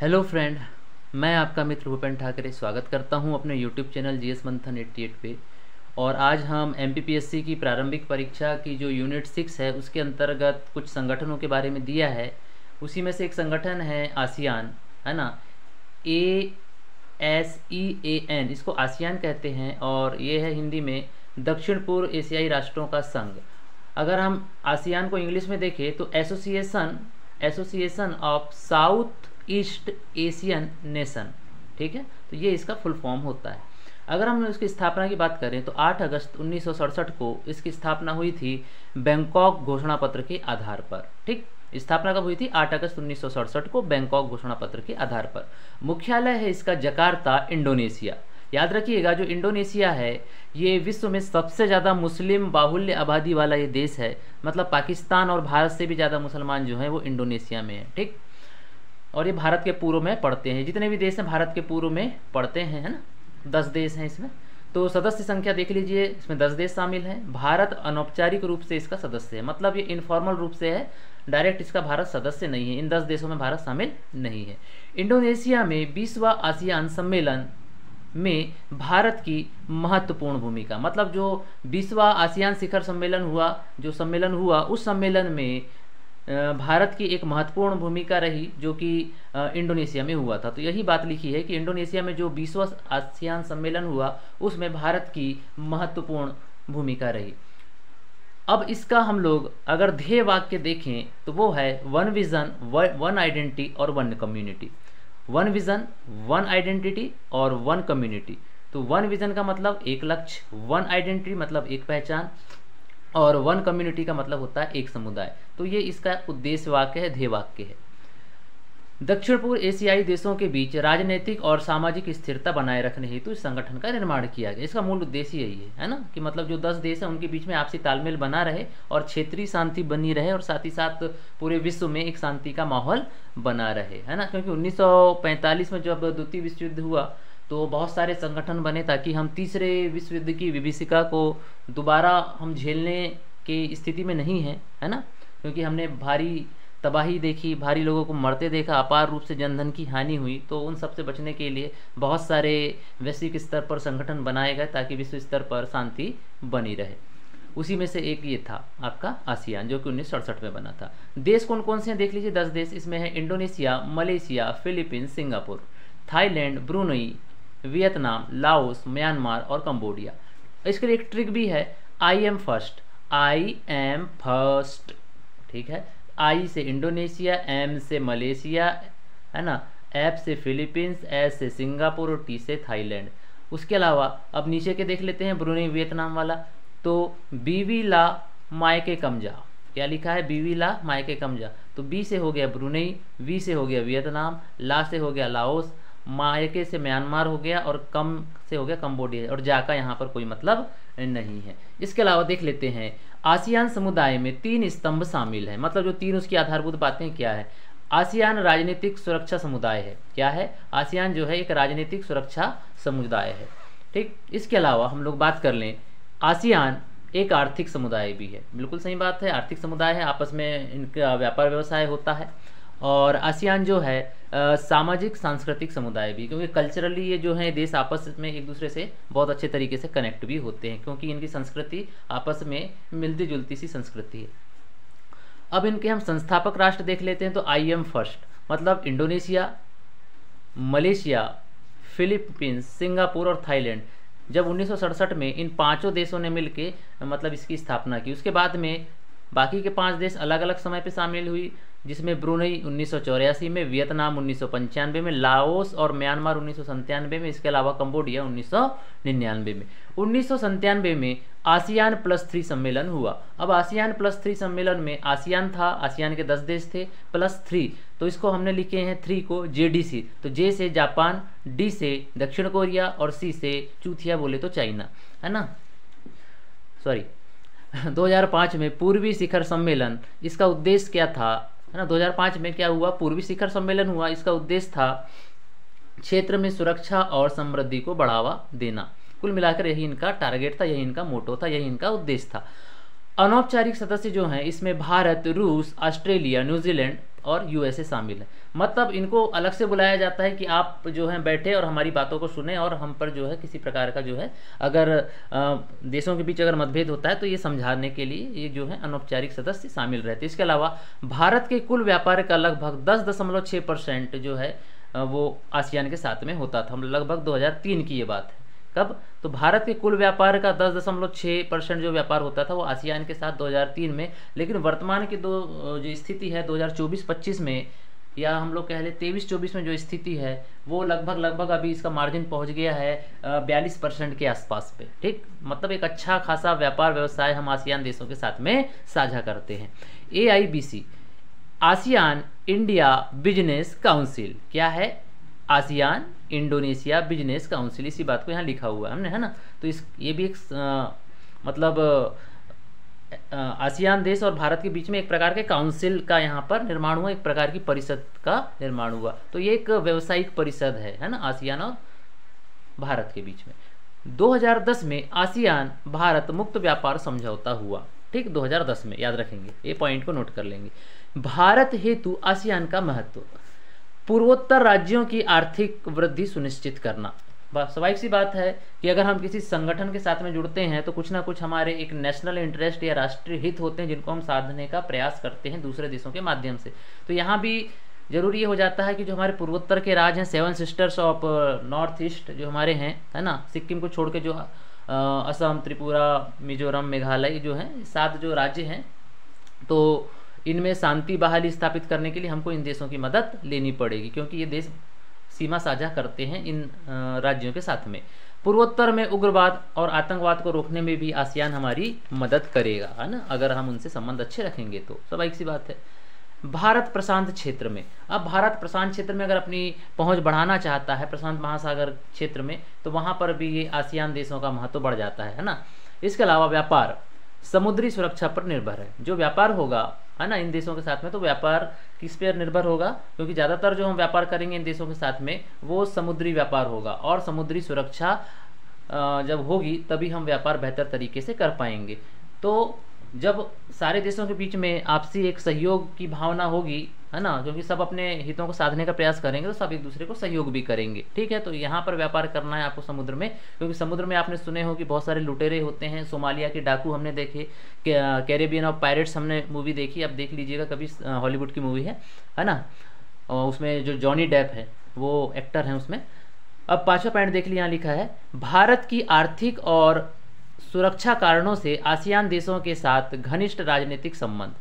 Hello friend, मैं आपका मित्र भूपेन ठाकरे स्वागत करता हूं अपने यूट्यूब चैनल जीएस मंथन 88 पे। और आज हम एमपीपीएससी की प्रारंभिक परीक्षा की जो यूनिट 6 है उसके अंतर्गत कुछ संगठनों के बारे में दिया है। उसी में से एक संगठन है आसियान, है ना। ASEAN, इसको आसियान कहते हैं और ये है हिंदी में दक्षिण पूर्व एशियाई राष्ट्रों का संघ। अगर हम आसियान को इंग्लिश में देखें तो association of south east Asian nation, ठीक है। तो ये इसका फुल फॉर्म होता है। अगर हम इसकी स्थापना की बात करें तो 8 अगस्त 1967 को इसकी स्थापना हुई थी बैंकॉक घोषणा पत्र के आधार पर। ठीक, स्थापना कब हुई थी? 8 अगस्त 1967 को बैंकॉक घोषणा पत्र के आधार पर। मुख्यालय है इसका जकार्ता, इंडोनेशिया। याद रखिएगा, जो इंडोनेशिया है ये विश्व में सबसे ज़्यादा मुस्लिम बाहुल्य आबादी वाला ये देश है। मतलब पाकिस्तान और भारत से भी ज़्यादा मुसलमान जो हैं वो इंडोनेशिया में है। ठीक, और ये भारत के पूर्व में पड़ते हैं। जितने भी देश हैं भारत के पूर्व में पड़ते हैं, है ना। 10 देश हैं इसमें। तो सदस्य संख्या देख लीजिए, इसमें 10 देश शामिल हैं। भारत अनौपचारिक रूप से इसका सदस्य है, मतलब ये इनफॉर्मल रूप से है, डायरेक्ट इसका भारत सदस्य नहीं है। इन 10 देशों में भारत शामिल नहीं है। इंडोनेशिया में 20वां आसियान सम्मेलन में भारत की महत्वपूर्ण भूमिका, मतलब जो 20वां आसियान शिखर सम्मेलन हुआ, उस सम्मेलन में भारत की एक महत्वपूर्ण भूमिका रही, जो कि इंडोनेशिया में हुआ था। तो यही बात लिखी है कि इंडोनेशिया में जो 20वां आसियान सम्मेलन हुआ उसमें भारत की महत्वपूर्ण भूमिका रही। अब इसका हम लोग अगर ध्येय वाक्य देखें तो वो है वन विजन, वन आइडेंटिटी और one community. One vision, one identity और वन कम्युनिटी। तो वन विजन का मतलब एक लक्ष्य, वन आइडेंटिटी मतलब एक पहचान, और वन कम्युनिटी का मतलब होता है एक समुदाय। तो ये इसका उद्देश्य वाक्य है, ध्येय वाक्य है। दक्षिण पूर्व एशियाई देशों के बीच राजनीतिक और सामाजिक स्थिरता बनाए रखने हेतु इस संगठन का निर्माण किया गया। इसका मूल उद्देश्य यही है ना, कि मतलब जो 10 देश हैं उनके बीच में आपसी तालमेल बना रहे और क्षेत्रीय शांति बनी रहे, और साथ ही साथ पूरे विश्व में एक शांति का माहौल बना रहे, है ना। क्योंकि 1945 में जब द्वितीय विश्व युद्ध हुआ तो बहुत सारे संगठन बने ताकि हम तीसरे विश्व युद्ध की विभीषिका को दोबारा हम झेलने की स्थिति में नहीं हैं, है ना। क्योंकि हमने भारी तबाही देखी, भारी लोगों को मरते देखा, अपार रूप से जनधन की हानि हुई। तो उन सब से बचने के लिए बहुत सारे वैश्विक स्तर पर संगठन बनाए गए ताकि विश्व स्तर पर शांति बनी रहे। उसी में से एक ये था आपका आसियान, जो कि 1967 में बना था। देश कौन कौन से हैं देख लीजिए, 10 देश इसमें है। Indonesia, Malaysia, Philippines, Singapore, Thailand, Brunei, Vietnam, Laos, Myanmar और कंबोडिया। इसके लिए एक ट्रिक भी है, आई एम फर्स्ट। ठीक है। आई से इंडोनेशिया, एम से मलेशिया, है ना, एफ से फिलीपींस, एस से सिंगापुर और टी से थाईलैंड। उसके अलावा अब नीचे के देख लेते हैं, ब्रुनई वियतनाम वाला। तो बीवी ला मायके कमजा, क्या लिखा है? बीवी ला मायके कमजा। तो बी से हो गया ब्रुनई, वी से हो गया वियतनाम, ला से हो गया लाओस, मायके से म्यांमार हो गया, और कम से हो गया कंबोडिया, और जा का यहाँ पर कोई मतलब नहीं है। इसके अलावा देख लेते हैं, आसियान समुदाय में 3 स्तंभ शामिल हैं। मतलब जो 3 उसकी आधारभूत बातें क्या है? आसियान राजनीतिक सुरक्षा समुदाय है। क्या है? आसियान जो है एक राजनीतिक सुरक्षा समुदाय है। ठीक, इसके अलावा हम लोग बात कर लें, आसियान एक आर्थिक समुदाय भी है। बिल्कुल सही बात है, आर्थिक समुदाय है, आपस में इनका व्यापार व्यवसाय होता है। और आसियान जो है सामाजिक सांस्कृतिक समुदाय भी, क्योंकि कल्चरली ये जो है देश आपस में एक दूसरे से बहुत अच्छे तरीके से कनेक्ट भी होते हैं, क्योंकि इनकी संस्कृति आपस में मिलती जुलती सी संस्कृति है। अब इनके हम संस्थापक राष्ट्र देख लेते हैं। तो आई एम फर्स्ट मतलब इंडोनेशिया, मलेशिया, फिलीपींस, सिंगापुर और थाईलैंड। जब 1967 में इन 5 देशों ने मिलके मतलब इसकी स्थापना की। उसके बाद में बाकी के 5 देश अलग अलग समय पे शामिल हुई, जिसमें ब्रुनई 1984 में, वियतनाम 1995 में, लाओस और म्यांमार 1997 में, इसके अलावा कंबोडिया 1999 में। 1997 में आसियान +3 सम्मेलन हुआ। अब आसियान +3 सम्मेलन में आसियान था, आसियान के 10 देश थे, +3, तो इसको हमने लिखे हैं 3 को JDC। तो जे से जापान, डी से दक्षिण कोरिया और सी से चूतिया बोले तो चाइना, है ना, सॉरी 2005 में पूर्वी शिखर सम्मेलन, इसका उद्देश्य क्या था, है ना। 2005 में क्या हुआ? पूर्वी शिखर सम्मेलन हुआ। इसका उद्देश्य था क्षेत्र में सुरक्षा और समृद्धि को बढ़ावा देना। कुल मिलाकर यही इनका टारगेट था, यही इनका मोटो था, यही इनका उद्देश्य था। अनौपचारिक सदस्य जो हैं इसमें भारत, रूस, ऑस्ट्रेलिया, न्यूजीलैंड, और यूएसए शामिल है। मतलब इनको अलग से बुलाया जाता है कि आप जो है बैठे और हमारी बातों को सुने और हम पर जो है किसी प्रकार का जो है अगर देशों के बीच अगर मतभेद होता है तो ये समझाने के लिए ये जो है अनौपचारिक सदस्य शामिल रहते हैं। इसके अलावा भारत के कुल व्यापार का लगभग 10.6% जो है वो आसियान के साथ में होता था। लगभग 2003 की ये बात है। कब? तो भारत के कुल व्यापार का 10.6% जो व्यापार होता था वो आसियान के साथ 2003 में। लेकिन वर्तमान की जो स्थिति है 2024-25 में, या हम लोग कह लें 23-24 में जो स्थिति है वो लगभग अभी इसका मार्जिन पहुंच गया है 42% के आसपास पे। ठीक, मतलब एक अच्छा खासा व्यापार व्यवसाय हम आसियान देशों के साथ में साझा करते हैं। AIBC, ASEAN India business council, क्या है? आसियान इंडोनेशिया बिजनेस काउंसिल, इसी बात को यहाँ लिखा हुआ है हमने, है ना। तो ये भी एक मतलब आसियान देश और भारत के बीच में एक प्रकार के काउंसिल का यहाँ पर निर्माण हुआ, एक प्रकार की परिषद का निर्माण हुआ। तो ये एक व्यावसायिक परिषद है ना, आसियान और भारत के बीच में। 2010 में आसियान भारत मुक्त व्यापार समझौता हुआ। ठीक, 2010 में, याद रखेंगे, ये पॉइंट को नोट कर लेंगे। भारत हेतु आसियान का महत्व, पूर्वोत्तर राज्यों की आर्थिक वृद्धि सुनिश्चित करना। स्वाभाविक सी बात है कि अगर हम किसी संगठन के साथ में जुड़ते हैं तो कुछ ना कुछ हमारे एक नेशनल इंटरेस्ट या राष्ट्रीय हित होते हैं जिनको हम साधने का प्रयास करते हैं दूसरे देशों के माध्यम से। तो यहाँ भी जरूरी ये हो जाता है कि जो हमारे पूर्वोत्तर के राज्य हैं, 7 सिस्टर्स ऑफ नॉर्थ ईस्ट जो हमारे हैं, है ना, सिक्किम को छोड़ के जो असम, त्रिपुरा, मिजोरम, मेघालय जो हैं 7 जो राज्य हैं, तो इनमें शांति बहाली स्थापित करने के लिए हमको इन देशों की मदद लेनी पड़ेगी, क्योंकि ये देश सीमा साझा करते हैं इन राज्यों के साथ में। पूर्वोत्तर में उग्रवाद और आतंकवाद को रोकने में भी आसियान हमारी मदद करेगा, है ना, अगर हम उनसे संबंध अच्छे रखेंगे तो। स्वाभाविक सी बात है। भारत प्रशांत क्षेत्र में, अब भारत प्रशांत क्षेत्र में अगर अपनी पहुंच बढ़ाना चाहता है प्रशांत महासागर क्षेत्र में, तो वहां पर भी ये आसियान देशों का महत्व बढ़ जाता है ना। इसके अलावा व्यापार समुद्री सुरक्षा पर निर्भर है। जो व्यापार होगा, है ना, इन देशों के साथ में, तो व्यापार किस पर निर्भर होगा? क्योंकि ज़्यादातर जो हम व्यापार करेंगे इन देशों के साथ में वो समुद्री व्यापार होगा, और समुद्री सुरक्षा जब होगी तभी हम व्यापार बेहतर तरीके से कर पाएंगे। तो जब सारे देशों के बीच में आपसी एक सहयोग की भावना होगी, है ना, क्योंकि सब अपने हितों को साधने का प्रयास करेंगे तो सब एक दूसरे को सहयोग भी करेंगे। ठीक है, तो यहाँ पर व्यापार करना है आपको समुद्र में, क्योंकि समुद्र में आपने सुने हो कि बहुत सारे लुटेरे होते हैं। सोमालिया के डाकू हमने देखे, कैरेबियन ऑफ पायरेट्स हमने मूवी देखी, आप देख लीजिएगा कभी, हॉलीवुड की मूवी है ना, और उसमें जो जॉनी डेप है वो एक्टर हैं उसमें। अब 5वां पॉइंट देख लिया, यहाँ लिखा है भारत की आर्थिक और सुरक्षा कारणों से आसियान देशों के साथ घनिष्ठ राजनीतिक संबंध।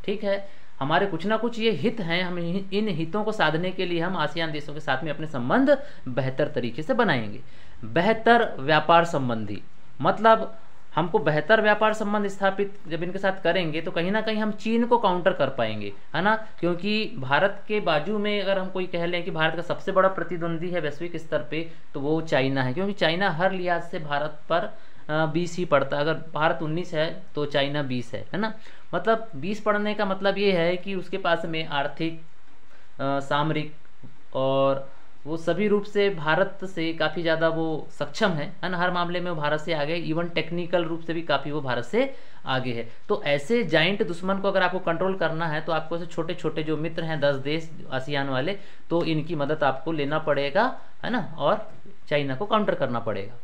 ठीक है, हमारे कुछ ना कुछ ये हित हैं, हम इन हितों को साधने के लिए हम आसियान देशों के साथ में अपने संबंध बेहतर तरीके से बनाएंगे। बेहतर व्यापार संबंधी, मतलब हमको बेहतर व्यापार संबंध स्थापित जब इनके साथ करेंगे तो कहीं ना कहीं हम चीन को काउंटर कर पाएंगे, है ना, क्योंकि भारत के बाजू में अगर हम कोई कह लें कि भारत का सबसे बड़ा प्रतिद्वंदी है वैश्विक स्तर पे, तो वो चाइना है, क्योंकि चाइना हर लिहाज से भारत पर 20 ही पड़ता है। अगर भारत 19 है तो चाइना 20 है ना। मतलब 20 पढ़ने का मतलब ये है कि उसके पास में आर्थिक, सामरिक और वो सभी रूप से भारत से काफ़ी ज़्यादा वो सक्षम है ना, हर मामले में वो भारत से आगे, इवन टेक्निकल रूप से भी काफ़ी वो भारत से आगे है। तो ऐसे जाइंट दुश्मन को अगर आपको कंट्रोल करना है तो आपको ऐसे छोटे छोटे जो मित्र हैं 10 देश आसियान वाले, तो इनकी मदद आपको लेना पड़ेगा, है ना, और चाइना को काउंटर करना पड़ेगा।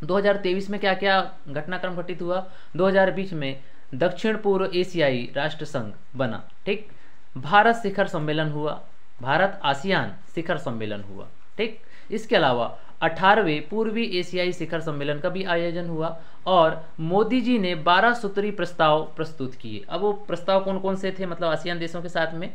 2023 में क्या क्या घटनाक्रम घटित हुआ? 2020 में दक्षिण पूर्व एशियाई राष्ट्र संघ बना। ठीक, भारत शिखर सम्मेलन हुआ, भारत आसियान शिखर सम्मेलन हुआ। ठीक, इसके अलावा 18वें पूर्वी एशियाई शिखर सम्मेलन का भी आयोजन हुआ और मोदी जी ने 12 सूत्री प्रस्ताव प्रस्तुत किए। अब वो प्रस्ताव कौन कौन से थे? मतलब आसियान देशों के साथ में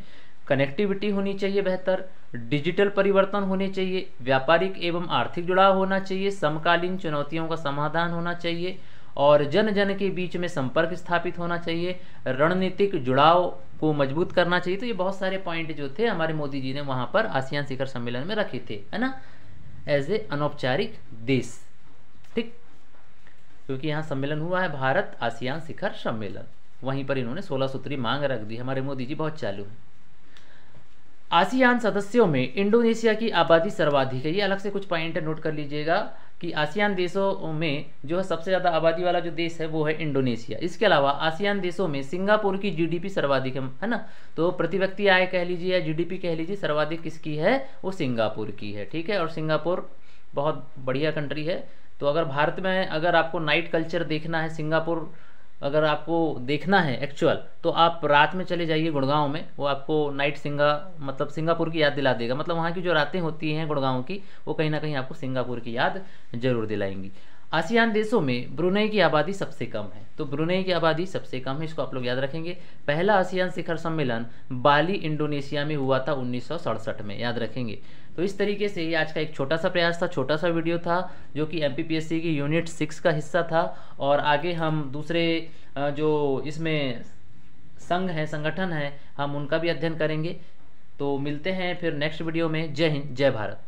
कनेक्टिविटी होनी चाहिए बेहतर, डिजिटल परिवर्तन होने चाहिए, व्यापारिक एवं आर्थिक जुड़ाव होना चाहिए, समकालीन चुनौतियों का समाधान होना चाहिए और जन जन के बीच में संपर्क स्थापित होना चाहिए, रणनीतिक जुड़ाव को मजबूत करना चाहिए। तो ये बहुत सारे पॉइंट जो थे हमारे मोदी जी ने वहाँ पर आसियान शिखर सम्मेलन में रखे थे, है ना, एज ए अनौपचारिक देश। ठीक, क्योंकि यहाँ सम्मेलन हुआ है भारत आसियान शिखर सम्मेलन, वहीं पर इन्होंने 16 सूत्री मांग रख दी। हमारे मोदी जी बहुत चालू हैं। आसियान सदस्यों में इंडोनेशिया की आबादी सर्वाधिक है, ये अलग से कुछ पॉइंट नोट कर लीजिएगा। कि आसियान देशों में जो है सबसे ज़्यादा आबादी वाला जो देश है वो है इंडोनेशिया। इसके अलावा आसियान देशों में सिंगापुर की जीडीपी सर्वाधिक है ना। तो प्रति व्यक्ति आय कह लीजिए या जीडीपी कह लीजिए, सर्वाधिक किसकी है, वो सिंगापुर की है। ठीक है, और सिंगापुर बहुत बढ़िया कंट्री है। तो अगर भारत में अगर आपको नाइट कल्चर देखना है, सिंगापुर अगर आपको देखना है एक्चुअल, तो आप रात में चले जाइए गुड़गांव में, वो आपको नाइट मतलब सिंगापुर की याद दिला देगा। मतलब वहाँ की जो रातें होती हैं गुड़गांव की, वो कहीं ना कहीं आपको सिंगापुर की याद जरूर दिलाएंगी। आसियान देशों में ब्रुनेई की आबादी सबसे कम है। तो ब्रुनेई की आबादी सबसे कम है, इसको आप लोग याद रखेंगे। पहला आसियान शिखर सम्मेलन बाली इंडोनेशिया में हुआ था 1967 में, याद रखेंगे। तो इस तरीके से ये आज का एक छोटा सा प्रयास था, छोटा सा वीडियो था, जो कि एमपीपीएससी की यूनिट 6 का हिस्सा था। और आगे हम दूसरे जो इसमें संघ है, संगठन है, हम उनका भी अध्ययन करेंगे। तो मिलते हैं फिर नेक्स्ट वीडियो में। जय हिंद, जय भारत।